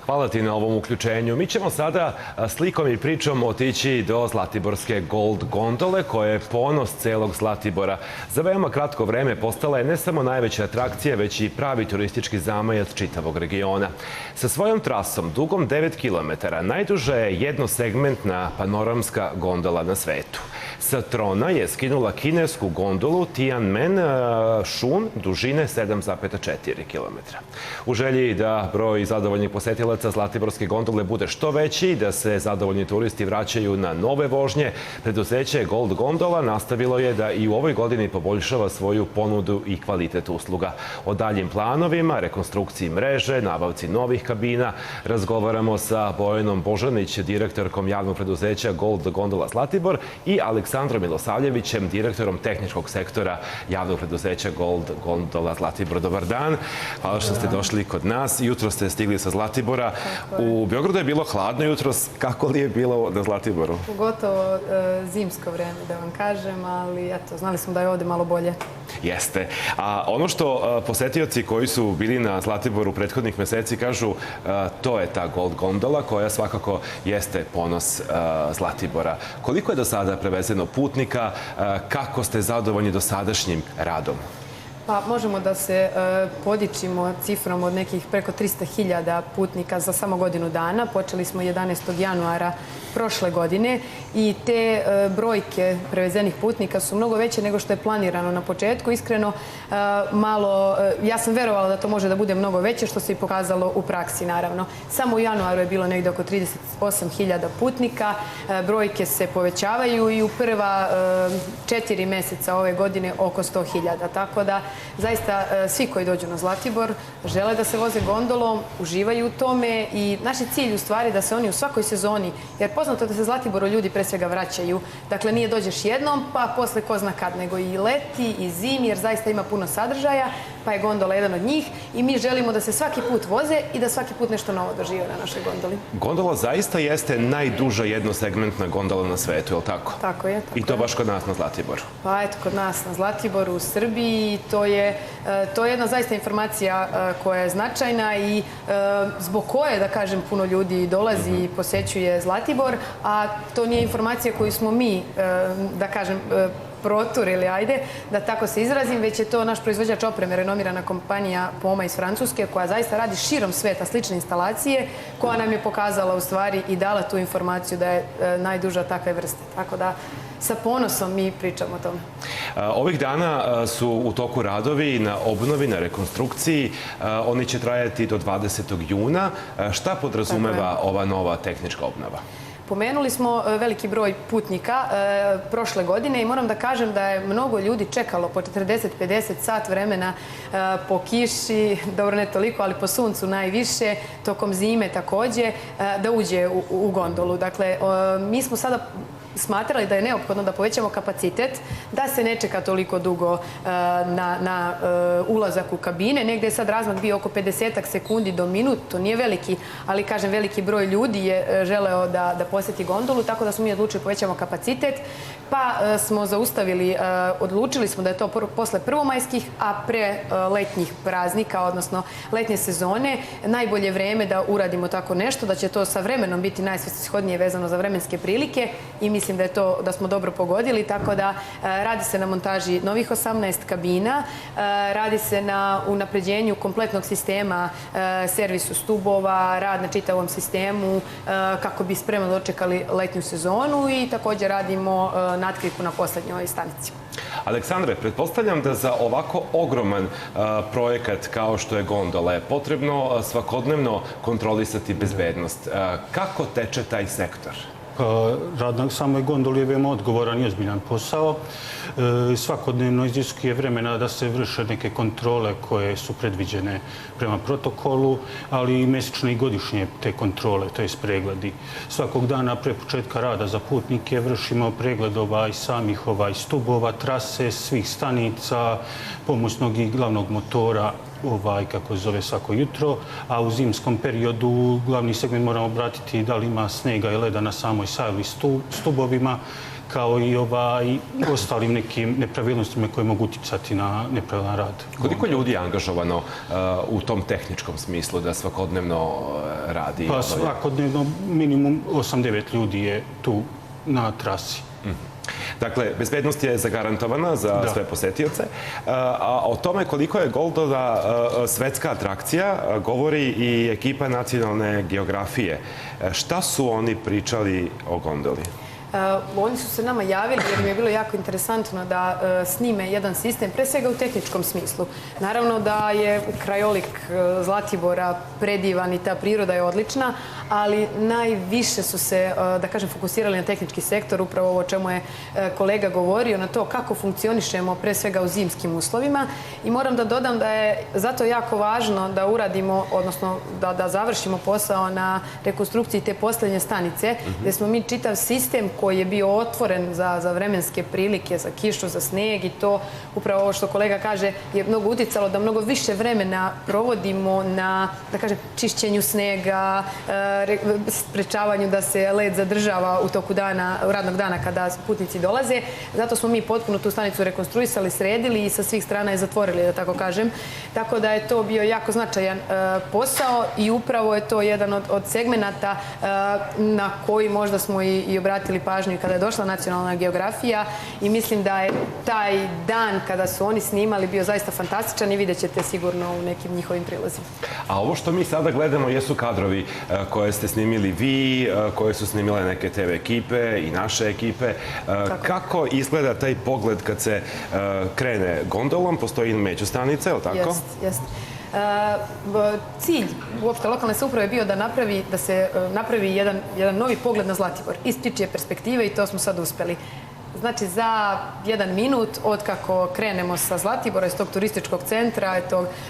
Hvala ti na ovom uključenju. Mi ćemo sada slikom i pričom otići do Zlatiborske Gold gondole, koja je ponos celog Zlatibora. Za veoma kratko vreme postala je ne samo najveća atrakcija, već i pravi turistički zamajac čitavog regiona. Sa svojom trasom, dugom 9 km, najduža je jednosegmentna panoramska gondola na svetu. Sa trona je skinula kinesku gondolu Tianmen Shun dužine 7,4 km. U želji da broj zadovoljnih posetilaca Zlatiborske gondole bude što veći i da se zadovoljni turisti vraćaju na nove vožnje, preduzeće Gold Gondola nastavilo je da i u ovoj godini poboljšava svoju ponudu i kvalitet usluga. O daljim planovima, rekonstrukciji mreže, nabavci novih kabina razgovaramo sa Bojanom Božanić, direktorkom javnog preduzeća Gold Gondola Zlatibor, i Aleksandrom Milosavljevićem, direktorom tehničkog sektora javnog preduzeća Gold Gondola Zlatibor. Dobar dan. Hvala što ste došli kod nas. Jutro ste stigli sa Zlatibora. U Beogradu je bilo hladno jutros. Kako li je bilo na Zlatiboru? Pogotovo zimsko vreme, da vam kažem, ali eto, znali smo da je ovde malo bolje. Jeste. A ono što posetioci koji su bili na Zlatiboru prethodnih meseci kažu, to je ta Gold Gondola koja svakako jeste ponos Zlatibora. Koliko je do sada prevezeno putnika? Kako ste zadovoljni dosadašnjim radom? Pa možemo da se podičimo cifrom od nekih preko 300.000 putnika za samo godinu dana. Počeli smo 11. januara prošle godine i te brojke prevezenih putnika su mnogo veće nego što je planirano na početku. Iskreno, ja sam verovala da to može da bude mnogo veće, što se i pokazalo u praksi, naravno. Samo u januaru je bilo negde oko 38.000 putnika. Brojke se povećavaju i u prva 4 meseca ove godine oko 100.000. Tako da, zaista, svi koji dođu na Zlatibor žele da se voze gondolom, uživaju u tome i naš je cilj u stvari da se oni u svakoj sezoni, jer poznato je da se Zlatiboru ljudi pre svega vraćaju. Dakle, nije dođeš jednom, pa posle ko zna kad, nego i leti i zimi, jer zaista ima puno sadržaja, pa je gondola jedan od njih i mi želimo da se svaki put voze i da svaki put nešto novo dožive na našoj gondoli. Gondola zaista jeste najduža jednosegmentna gondola na svetu, je li tako? Tako je. I to baš kod nas na Zlatiboru? Pa eto, kod nas na Zlatiboru, u Srbiji, to je jedna zaista informacija koja je značajna i zbog koje, da kažem, puno ljudi dolazi i posećuje Zlatibor, a to nije informacija koju smo mi, da kažem, proturili, ajde, da tako se izrazim, već je to naš proizvođač opreme, renomirana kompanija Poma iz Francuske, koja zaista radi širom sveta slične instalacije, koja nam je pokazala u stvari i dala tu informaciju da je najduža takve vrste. Tako da, sa ponosom mi pričamo o tome. Ovih dana su u toku radovi na obnovi, na rekonstrukciji. Oni će trajati do 20. juna. Šta podrazumeva ova nova tehnička obnova? Pomenuli smo veliki broj putnika prošle godine i moram da kažem da je mnogo ljudi čekalo po 40-50 sat vremena po kiši, dobro ne toliko, ali po suncu najviše, tokom zime takođe, da uđe u gondolu. Dakle, mi smo sada smatrali da je neophodno da povećamo kapacitet, da se ne čeka toliko dugo na ulazak u kabine. Negde je sad razmak bio oko 50 sekundi do minut, to nije veliki, ali kažem, veliki broj ljudi je želeo da poseti gondolu, tako da smo mi odlučili povećamo kapacitet, pa smo zaustavili, odlučili smo da je to posle prvomajskih, a pre letnjih praznika, odnosno letnje sezone, najbolje vreme da uradimo tako nešto, da će to sa vremenom biti najsvrsishodnije vezano za vremenske prilike i mislim da smo dobro pogodili, tako da radi se na montaži novih 18 kabina, radi se na unapređenju kompletnog sistema, servisu stubova, rad na čitavom sistemu, kako bi spremno dočekali letnju sezonu i također radimo natkriku na poslednjoj stanici. Aleksandre, pretpostavljam da za ovako ogroman projekat kao što je gondola je potrebno svakodnevno kontrolisati bezbednost. Kako teče taj sektor? Rad na samoj gondoli je veoma odgovoran i ozbiljan posao. Svakodnevno iziskuje vremena da se vrše neke kontrole koje su predviđene prema protokolu, ali i mesečne i godišnje te kontrole, to je pregledi. Svakog dana pre početka rada za putnike vršimo pregled samih stubova, trase, svih stanica, pomoćnog i glavnog motora kako se zove, svako jutro, a u zimskom periodu glavni segment moramo obratiti da li ima snega i leda na samoj sajli stubovima, kao i ostalim nekim nepravilnostima koje mogu utjecati na nepravilan rad. Koliko ljudi je angažovano u tom tehničkom smislu da svakodnevno radi? Pa svakodnevno minimum 8-9 ljudi je tu na trasi. Dakle, bezbednost je zagarantovana za sve posetioce. A o tome koliko je Gondola svetska atrakcija govori i ekipa Nacionalne geografije. Šta su oni pričali o gondoli? Oni su se nama javili jer mi je bilo jako interesantno da snime jedan sistem, pre svega u tehničkom smislu. Naravno da je krajolik Zlatibora predivan i ta priroda je odlična, ali najviše su se, da kažem, fokusirali na tehnički sektor, upravo ovo o čemu je kolega govorio, na to kako funkcionišemo pre svega u zimskim uslovima. I moram da dodam da je zato jako važno da uradimo, odnosno da završimo posao na rekonstrukciji te posljednje stanice, gdje smo mi čitav sistem koji je bio otvoren za vremenske prilike, za kišu, za sneg i to, upravo ovo što kolega kaže, je mnogo uticalo da mnogo više vremena provodimo na, da kažem, čišćenju snega, sprečavanju da se led zadržava u toku dana, radnog dana kada putnici dolaze. Zato smo mi potpuno tu stanicu rekonstruisali, sredili i sa svih strana je zatvorili, da tako kažem. Tako da je to bio jako značajan posao i upravo je to jedan od segmenata na koji možda smo i obratili pažnju kada je došla Nacionalna geografija i mislim da je taj dan kada su oni snimali bio zaista fantastičan i vidjet ćete sigurno u nekim njihovim prilozima. A ovo što mi sada gledamo jesu kadrovi koje ste snimili vi, koje su snimile neke TV ekipe i naše ekipe. Kako izgleda taj pogled kad se krene gondolom? Postoji međustanica, je li tako? Jest. Cilj uopšte lokalne samouprave je bio da se napravi jedan novi pogled na Zlatibor iz ptičje perspektive i to smo sad uspeli. Znači, za 1 minut od kako krenemo sa Zlatibora, iz tog turističkog centra,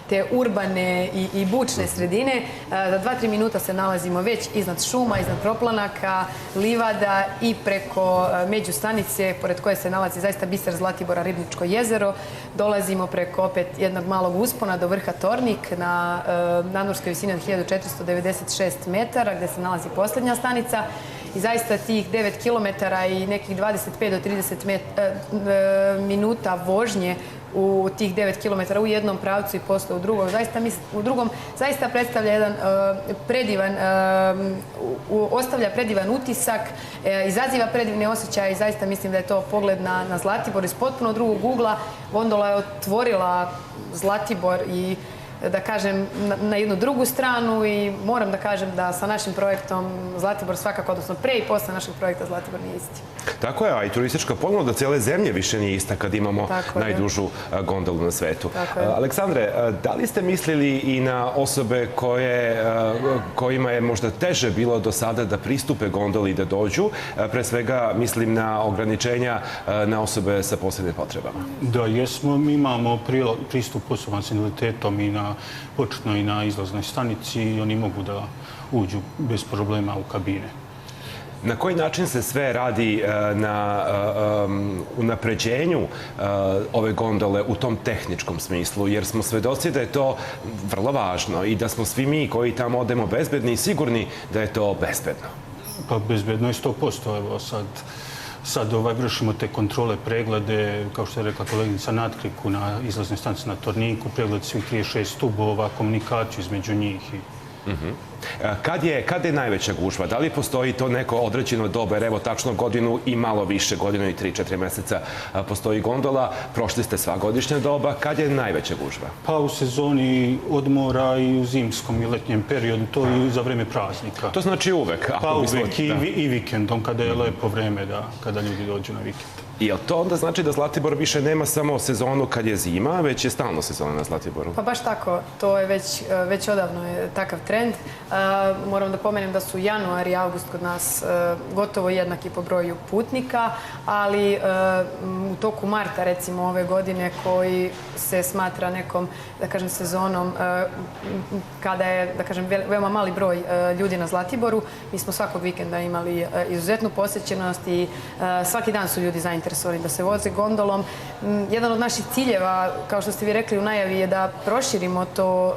te urbane i bučne sredine, za 2-3 minuta se nalazimo već iznad šuma, iznad proplanaka, livada i preko međustanice, pored koje se nalazi zaista biser Zlatibora, Ribničko jezero. Dolazimo preko opet jednog malog uspona do vrha Tornik na nadmorskoj visini od 1496 metara, gde se nalazi posljednja stanica. I zaista tih 9 kilometara i nekih 25 do 30 minuta vožnje u tih 9 kilometara u jednom pravcu i posle u drugom, zaista predstavlja jedan ostavlja predivan utisak, izaziva predivne osjećaje i zaista mislim da je to pogled na Zlatibor iz potpuno drugog ugla. Gondola je otvorila Zlatibor i da kažem, na jednu drugu stranu i moram da kažem da sa našim projektom Zlatibor svakako, odnosno pre i posle našeg projekta Zlatibor nije isti. Tako je, a i turistička ponuda cijele zemlje više nije ista kad imamo najdužu gondolu na svetu. Aleksandre, da li ste mislili i na osobe kojima je možda teže bilo do sada da pristupe gondoli i da dođu? Pre svega mislim na ograničenja na osobe sa posebnim potrebama. Da, jesmo. Mi imamo pristup osobama s invaliditetom i na početnoj i na izlaznoj stanici i oni mogu da uđu bez problema u kabine. Na koji način se sve radi na unapređenju ove gondole u tom tehničkom smislu? Jer smo svedoci da je to vrlo važno i da smo svi mi koji tamo odemo bezbedni i sigurni da je to bezbedno. Pa bezbedno je 100%. Evo sad vršimo te kontrole, preglede, kao što je rekla koleginica, na Natkriku, na izlaznoj stanici na Torniku, pregled svih 36 stubova, komunikaciju između njih. Kad je najveća gužva? Da li postoji to neko određeno doba? Evo, tačno godinu i malo više, godinu i 3-4 meseca postoji gondola. Prošli ste sva godišnja doba. Kad je najveća gužva? Pa u sezoni odmora i u zimskom i letnjem periodu, to i za vreme praznika. To znači uvek? Pa uvek i vikendom, kada je lepo vreme, kada ljudi dođu na vikend. I to onda znači da Zlatibor više nema samo sezonu kad je zima, već je stalno sezona na Zlatiboru? Pa baš tako. To je već odavno je takav trend. Moram da pomenem da su januar i avgust kod nas gotovo jednaki po broju putnika, ali u toku marta, recimo ove godine, koji se smatra nekom, da kažem, sezonom kada je, da kažem, veoma mali broj ljudi na Zlatiboru, mi smo svakog vikenda imali izuzetnu posjećenost i svaki dan su ljudi zainteresovani zainteresovani da se voze gondolom. Jedan od naših ciljeva, kao što ste vi rekli u najavi, je da proširimo to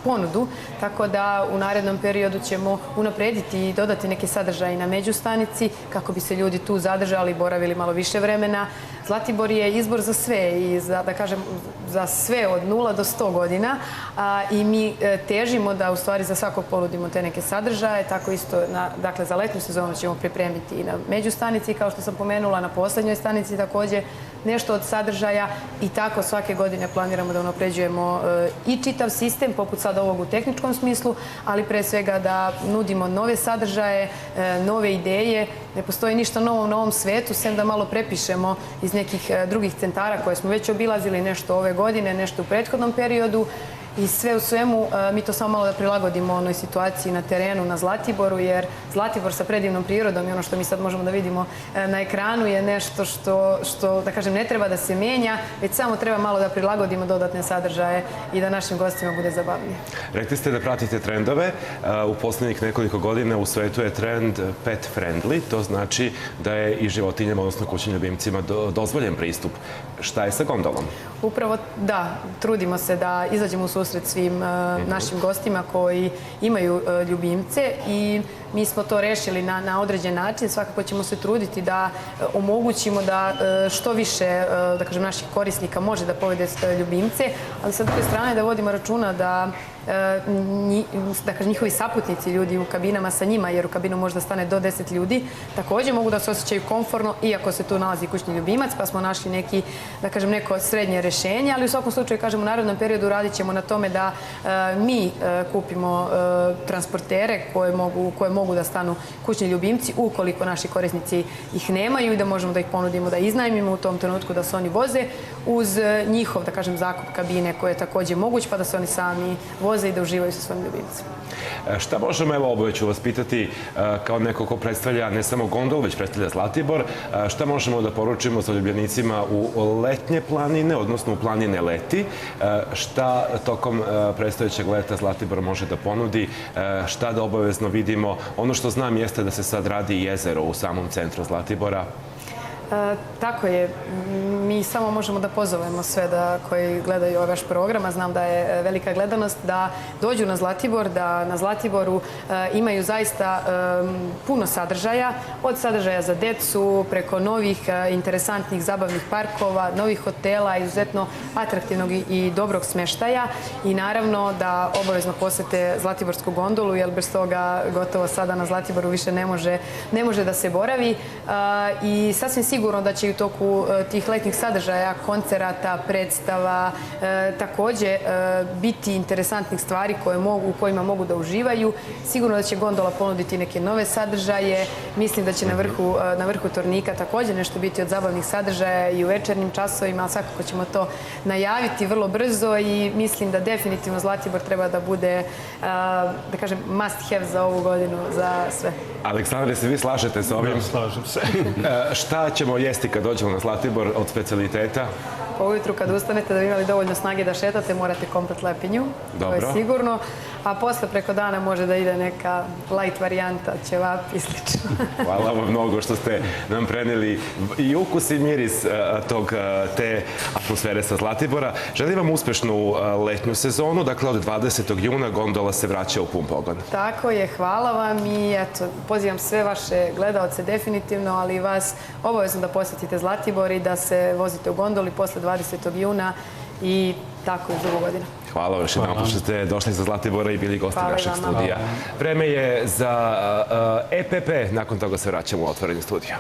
ponudu, tako da u narednom periodu ćemo unaprediti i dodati neke sadržaje na međustanici kako bi se ljudi tu zadržali, boravili malo više vremena. Zlatibor je izbor za sve i za sve od 0 do 100 godina i mi težimo da u stvari za svakog ponudimo te neke sadržaje, tako isto dakle za letnju sezonu ćemo pripremiti i na međustanici, kao što sam pomenula, na poslednjoj stanici takođe nešto od sadržaja i tako svake godine planiramo da unapređujemo i čitav sistem, poput sada ovog u tehničkom smislu, ali pre svega da nudimo nove sadržaje, nove ideje. Ne postoji ništa novo u novom svetu, sem da malo prepišemo iz nekih drugih centara koje smo već obilazili, nešto ove godine, nešto u prethodnom periodu. I sve u svemu, mi to samo malo da prilagodimo onoj situaciji na terenu, na Zlatiboru, jer Zlatibor sa predivnom prirodom i ono što mi sad možemo da vidimo na ekranu je nešto što, da kažem, ne treba da se menja, već samo treba malo da prilagodimo dodatne sadržaje i da našim gostima bude zabavnije. Rekli ste da pratite trendove. U poslednjih nekoliko godina u svetu je trend pet friendly. To znači da je i životinjama, odnosno kućnim ljubimcima, dozvoljen pristup. Šta je sa gondolom? Upravo da, trudimo se da izađemo u susret svim našim gostima koji imaju ljubimce i mi smo to rešili na određen način. Svakako ćemo se truditi da omogućimo da što više, da kažem, naših korisnika može da povede ljubimce, ali sa druge strane da vodimo računa da njihovi saputnici, ljudi u kabinama sa njima, jer u kabinu može da stane do 10 ljudi, takođe mogu da se osjećaju komfortno, iako se tu nalazi kućni ljubimac, pa smo našli neki, da kažem, neko srednje rešenje, ali u svakom slučaju, kažem, u narednom periodu radit ćemo na tome da mi kupimo transportere koje mogu da stanu kućni ljubimci ukoliko naši korisnici ih nemaju i da možemo da ih ponudimo da iznajmimo u tom trenutku da se oni voze uz njihov, da kažem, zakup kabine koji je takođe moguć, pa da se oni sami voze i da uživaju sa svojim ljubimcima. Šta možemo, evo oboje ću vas pitati, kao neko ko predstavlja ne samo gondol, već predstavlja Zlatibor, šta možemo da poručimo zaljubljenicima u letnje planine, odnosno u planine leti, šta tokom predstojećeg leta Zlatibor može da ponudi, šta da obavezno vidimo. Ono što znam jeste da se sad radi jezero u samom centru Zlatibora. Tako je. Mi samo možemo da pozovemo sve koji gledaju ovaj vaš program, a znam da je velika gledanost, da dođu na Zlatibor, da na Zlatiboru imaju zaista puno sadržaja, od sadržaja za decu, preko novih interesantnih zabavnih parkova, novih hotela, izuzetno atraktivnog i dobrog smeštaja i naravno da obavezno posete Zlatiborsku gondolu, jer bez toga gotovo sada na Zlatiboru više ne može da se boravi i sasvim sigurno da će i u toku tih letnjih sadržaja, koncerata, predstava, takođe biti interesantnih stvari u kojima mogu da uživaju. Sigurno da će gondola ponuditi neke nove sadržaje. Mislim da će na vrhu tornika takođe nešto biti od zabavnih sadržaja i u večernjim časovima, ali svakako ćemo to najaviti vrlo brzo i mislim da definitivno Zlatibor treba da bude, da kažem, must have za ovu godinu, za sve. Aleksandre, se vi slažete sa ovim? Ja, slažem se. Šta ćemo jesti kad dođemo na Zlatibor od specijaliteta? Ujutru kad ustanete da bi imali dovoljno snage da šetate, morate komplet lepinju, to je sigurno. A posle preko dana može da ide neka light varijanta, ćevap i slično. Hvala vam mnogo što ste nam preneli i ukus i miris te atmosfere sa Zlatibora. Želim vam uspešnu letnju sezonu, dakle od 20. juna gondola se vraća u pun pogon. Tako je, hvala vam i eto, pozivam sve vaše gledaoce definitivno, ali i vas obavezno da posjetite Zlatibor i da se vozite u gondoli posle 20. juna i tako iz drugu godinu. Hvala vam još jednom što ste došli za Zlatibora i bili gosti našeg studija. Vreme je za EPP, nakon toga se vraćamo u otvoreni studio.